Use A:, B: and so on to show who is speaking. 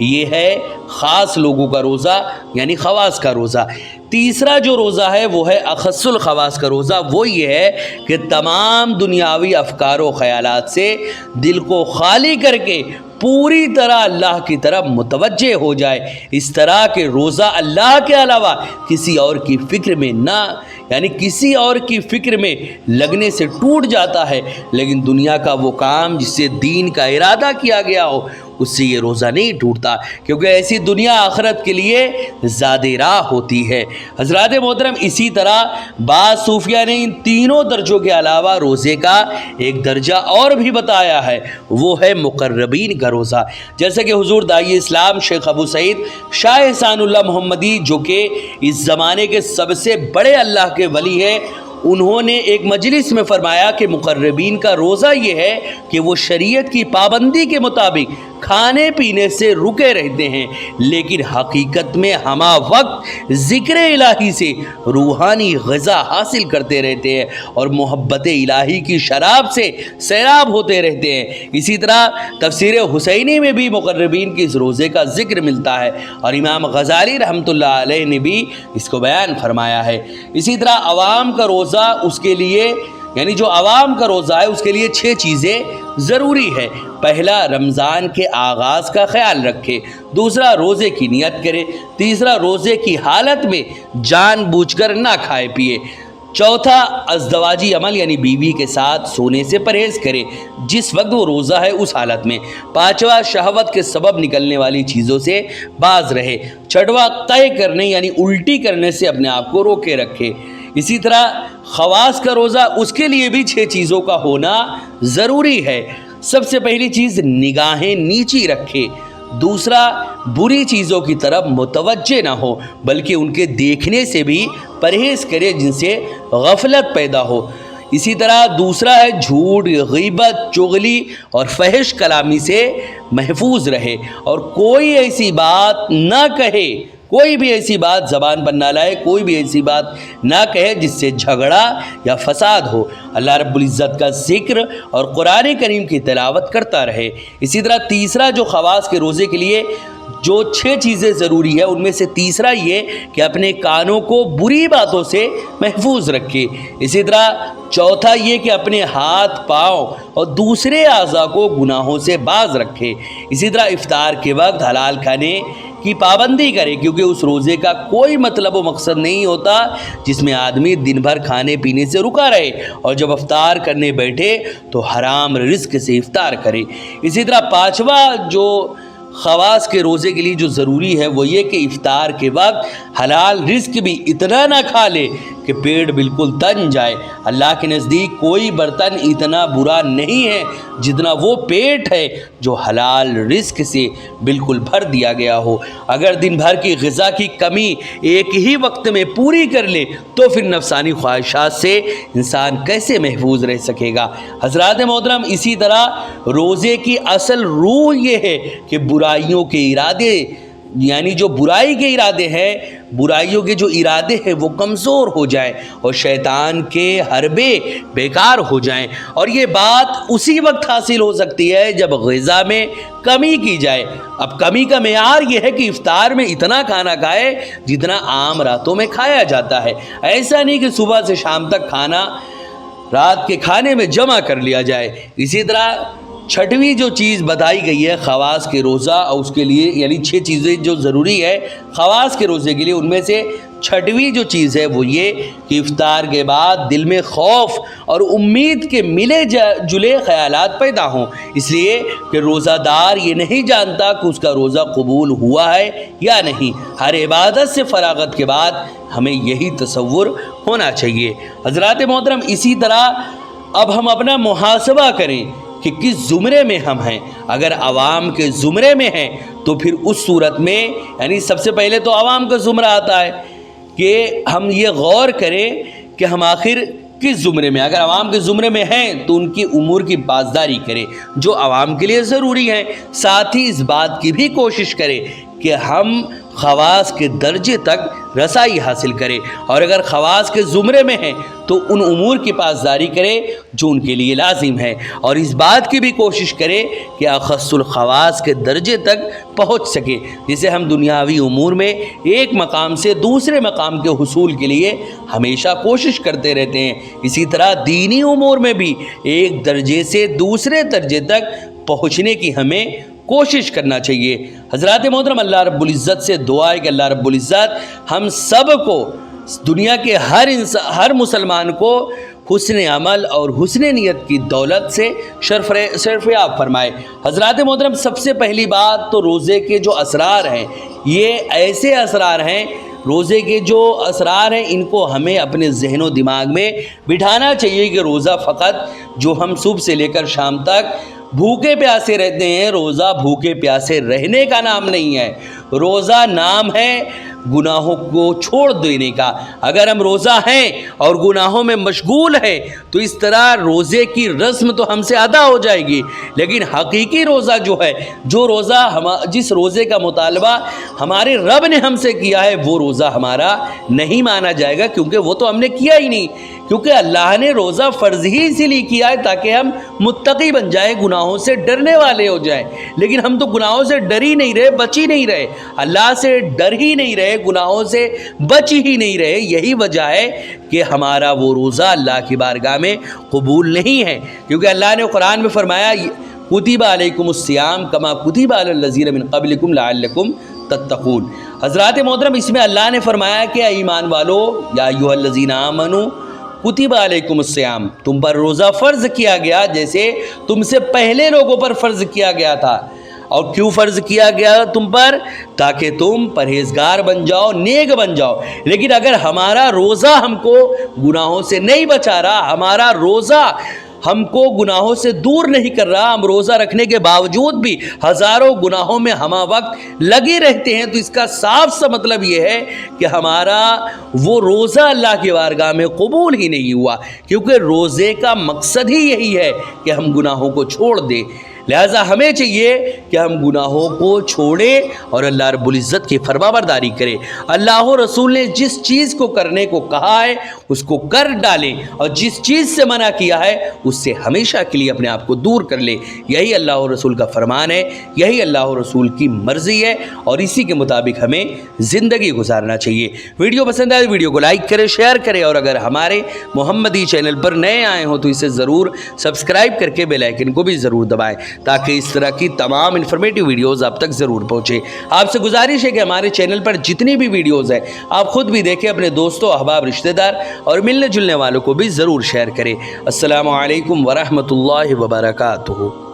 A: یہ ہے خاص لوگوں کا روزہ یعنی خواص کا روزہ۔ تیسرا جو روزہ ہے وہ ہے اخص الخواص کا روزہ، وہ یہ ہے کہ تمام دنیاوی افکار و خیالات سے دل کو خالی کر کے پوری طرح اللہ کی طرف متوجہ ہو جائے، اس طرح کہ روزہ اللہ کے علاوہ کسی اور کی فکر میں نہ یعنی کسی اور کی فکر میں لگنے سے ٹوٹ جاتا ہے، لیکن دنیا کا وہ کام جس سے دین کا ارادہ کیا گیا ہو اس سے یہ روزہ نہیں ٹوٹتا، کیونکہ ایسی دنیا آخرت کے لیے زاد راہ ہوتی ہے۔ حضرات محترم، اسی طرح بعض صوفیہ نے ان تینوں درجوں کے علاوہ روزے کا ایک درجہ اور بھی بتایا ہے، وہ ہے مقربین کا روزہ۔ جیسے کہ حضور داعی اسلام شیخ ابو سعید شاہ احسان اللہ محمدی، جو کہ اس زمانے کے سب سے بڑے اللہ کے ولی ہے، انہوں نے ایک مجلس میں فرمایا کہ مقربین کا روزہ یہ ہے کہ وہ شریعت کی پابندی کے مطابق کھانے پینے سے رکے رہتے ہیں، لیکن حقیقت میں ہمہ وقت ذکر الہی سے روحانی غذا حاصل کرتے رہتے ہیں اور محبت الہی کی شراب سے سیراب ہوتے رہتے ہیں۔ اسی طرح تفسیر حسینی میں بھی مقربین کی اس روزے کا ذکر ملتا ہے اور امام غزالی رحمۃ اللہ علیہ نے بھی اس کو بیان فرمایا ہے۔ اسی طرح عوام کا روزہ اس کے لیے یعنی جو عوام کا روزہ ہے اس کے لیے 6 چیزیں ضروری ہے۔ پہلا، رمضان کے آغاز کا خیال رکھے۔ دوسرا، روزے کی نیت کرے۔ تیسرا، روزے کی حالت میں جان بوجھ کر نہ کھائے پیے۔ چوتھا، ازدواجی عمل یعنی بیوی کے ساتھ سونے سے پرہیز کرے جس وقت وہ روزہ ہے اس حالت میں۔ پانچواں، شہوت کے سبب نکلنے والی چیزوں سے باز رہے۔ چھٹواں، طے کرنے یعنی الٹی کرنے سے اپنے آپ کو روکے رکھے۔ اسی طرح خواص کا روزہ اس کے لیے بھی 6 چیزوں کا ہونا ضروری ہے۔ سب سے پہلی چیز، نگاہیں نیچی رکھے۔ دوسرا، بری چیزوں کی طرف متوجہ نہ ہو بلکہ ان کے دیکھنے سے بھی پرہیز کرے جن سے غفلت پیدا ہو۔ اسی طرح دوسرا ہے جھوٹ، غیبت، چغلی اور فحش کلامی سے محفوظ رہے اور کوئی ایسی بات نہ کہے، کوئی بھی ایسی بات زبان پر نہ لائے، کوئی بھی ایسی بات نہ کہے جس سے جھگڑا یا فساد ہو۔ اللہ رب العزت کا ذکر اور قرآن کریم کی تلاوت کرتا رہے۔ اسی طرح تیسرا جو خواص کے روزے کے لیے جو 6 چیزیں ضروری ہے ان میں سے تیسرا یہ کہ اپنے کانوں کو بری باتوں سے محفوظ رکھے۔ اسی طرح چوتھا یہ کہ اپنے ہاتھ، پاؤں اور دوسرے اعضاء کو گناہوں سے باز رکھے۔ اسی طرح افطار کے وقت حلال کھانے کی پابندی کرے، کیونکہ اس روزے کا کوئی مطلب و مقصد نہیں ہوتا جس میں آدمی دن بھر کھانے پینے سے رکا رہے اور جب افطار کرنے بیٹھے تو حرام رزق سے افطار کرے۔ اسی طرح پانچواں جو خواص کے روزے کے لیے جو ضروری ہے وہ یہ کہ افطار کے وقت حلال رزق بھی اتنا نہ کھا لے کہ پیٹ بالکل تن جائے۔ اللہ کے نزدیک کوئی برتن اتنا برا نہیں ہے جتنا وہ پیٹ ہے جو حلال رزق سے بالکل بھر دیا گیا ہو۔ اگر دن بھر کی غذا کی کمی ایک ہی وقت میں پوری کر لے تو پھر نفسانی خواہشات سے انسان کیسے محفوظ رہ سکے گا؟ حضرات محترم، اسی طرح روزے کی اصل روح یہ ہے کہ برائیوں کے ارادے یعنی جو برائی کے ارادے ہیں، برائیوں کے جو ارادے ہیں وہ کمزور ہو جائیں اور شیطان کے حربے بیکار ہو جائیں، اور یہ بات اسی وقت حاصل ہو سکتی ہے جب غذا میں کمی کی جائے۔ اب کمی کا معیار یہ ہے کہ افطار میں اتنا کھانا کھائے جتنا عام راتوں میں کھایا جاتا ہے، ایسا نہیں کہ صبح سے شام تک کھانا رات کے کھانے میں جمع کر لیا جائے۔ اسی طرح چھٹویں جو چیز بتائی گئی ہے خواص کے روزہ اور اس کے لیے یعنی 6 چیزیں جو ضروری ہے خواص کے روزے کے لیے، ان میں سے چھٹویں جو چیز ہے وہ یہ کہ افطار کے بعد دل میں خوف اور امید کے ملے جلے خیالات پیدا ہوں، اس لیے کہ روزہ دار یہ نہیں جانتا کہ اس کا روزہ قبول ہوا ہے یا نہیں۔ ہر عبادت سے فراغت کے بعد ہمیں یہی تصور ہونا چاہیے۔ حضرات محترم، اسی طرح اب ہم اپنا محاسبہ کریں کہ کس زمرے میں ہم ہیں۔ اگر عوام کے زمرے میں ہیں تو پھر اس صورت میں یعنی سب سے پہلے تو عوام کا زمرہ آتا ہے کہ ہم یہ غور کریں کہ ہم آخر کس زمرے میں۔ اگر عوام کے زمرے میں ہیں تو ان کی امور کی پاسداری کریں جو عوام کے لیے ضروری ہیں، ساتھ ہی اس بات کی بھی کوشش کریں کہ ہم خواص کے درجے تک رسائی حاصل کرے، اور اگر خواص کے زمرے میں ہیں تو ان امور کی پاسداری کرے جو ان کے لیے لازم ہے، اور اس بات کی بھی کوشش کرے کہ اخص الخواص کے درجے تک پہنچ سکے، جسے ہم دنیاوی امور میں ایک مقام سے دوسرے مقام کے حصول کے لیے ہمیشہ کوشش کرتے رہتے ہیں، اسی طرح دینی امور میں بھی ایک درجے سے دوسرے درجے تک پہنچنے کی ہمیں کوشش کرنا چاہیے۔ حضرات محترم، اللہ رب العزت سے دعا ہے کہ اللہ رب العزت ہم سب کو، دنیا کے ہر مسلمان کو حسن عمل اور حسن نیت کی دولت سے شرفیاب فرمائے۔ حضرات محترم، سب سے پہلی بات تو روزے کے جو اسرار ہیں، یہ ایسے اسرار ہیں، روزے کے جو اسرار ہیں ان کو ہمیں اپنے ذہن و دماغ میں بٹھانا چاہیے کہ روزہ فقط جو ہم صبح سے لے کر شام تک بھوکے پیاسے رہتے ہیں، روزہ بھوکے پیاسے رہنے کا نام نہیں ہے، روزہ نام ہے گناہوں کو چھوڑ دینے کا۔ اگر ہم روزہ ہیں اور گناہوں میں مشغول ہیں تو اس طرح روزے کی رسم تو ہم سے ادا ہو جائے گی، لیکن حقیقی روزہ جو ہے، جو روزہ جس روزے کا مطالبہ ہمارے رب نے ہم سے کیا ہے، وہ روزہ ہمارا نہیں مانا جائے گا، کیونکہ وہ تو ہم نے کیا ہی نہیں، کیونکہ اللہ نے روزہ فرض ہی اسی لیے کیا ہے تاکہ ہم متقی بن جائیں، گناہوں سے ڈرنے والے ہو جائیں، لیکن ہم تو گناہوں سے ڈر ہی نہیں رہے، بچ ہی نہیں رہے، اللہ سے ڈر ہی نہیں رہے، گناہوں سے بچ ہی نہیں رہے۔ یہی وجہ ہے کہ ہمارا وہ روزہ اللہ کی بارگاہ میں قبول نہیں ہے، کیونکہ اللہ نے قرآن میں فرمایا کتب علیکم الصیام کما کتب علی الذین من قبلکم لعلکم تتقون۔ حضرات محترم، اس میں اللہ نے فرمایا کہ اے ایمان والو، یا ایھا الذین آمنوا کتب علیکم الصیام، تم پر روزہ فرض کیا گیا جیسے تم سے پہلے لوگوں پر فرض کیا گیا تھا۔ اور کیوں فرض کیا گیا تم پر؟ تاکہ تم پرہیزگار بن جاؤ، نیک بن جاؤ۔ لیکن اگر ہمارا روزہ ہم کو گناہوں سے نہیں بچا رہا، ہمارا روزہ ہم کو گناہوں سے دور نہیں کر رہا، ہم روزہ رکھنے کے باوجود بھی ہزاروں گناہوں میں ہمہ وقت لگے رہتے ہیں، تو اس کا صاف سا مطلب یہ ہے کہ ہمارا وہ روزہ اللہ کی بارگاہ میں قبول ہی نہیں ہوا، کیونکہ روزے کا مقصد ہی یہی ہے کہ ہم گناہوں کو چھوڑ دیں۔ لہٰذا ہمیں چاہیے کہ ہم گناہوں کو چھوڑیں اور اللہ رب العزت کی فرما برداری کریں۔ اللہ و رسول نے جس چیز کو کرنے کو کہا ہے اس کو کر ڈالیں، اور جس چیز سے منع کیا ہے اس سے ہمیشہ کے لیے اپنے آپ کو دور کر لیں۔ یہی اللہ و رسول کا فرمان ہے، یہی اللہ و رسول کی مرضی ہے، اور اسی کے مطابق ہمیں زندگی گزارنا چاہیے۔ ویڈیو پسند آئے ویڈیو کو لائک کریں، شیئر کریں، اور اگر ہمارے محمدی چینل پر نئے آئے ہوں تو اسے ضرور سبسکرائب کر کے بیل آئیکن کو بھی ضرور دبائیں تاکہ اس طرح کی تمام انفارمیٹیو ویڈیوز آپ تک ضرور پہنچے۔ آپ سے گزارش ہے کہ ہمارے چینل پر جتنی بھی ویڈیوز ہیں آپ خود بھی دیکھیں، اپنے دوستوں، احباب، رشتہ دار اور ملنے جلنے والوں کو بھی ضرور شیئر کریں۔ السلام علیکم ورحمۃ اللہ وبرکاتہ۔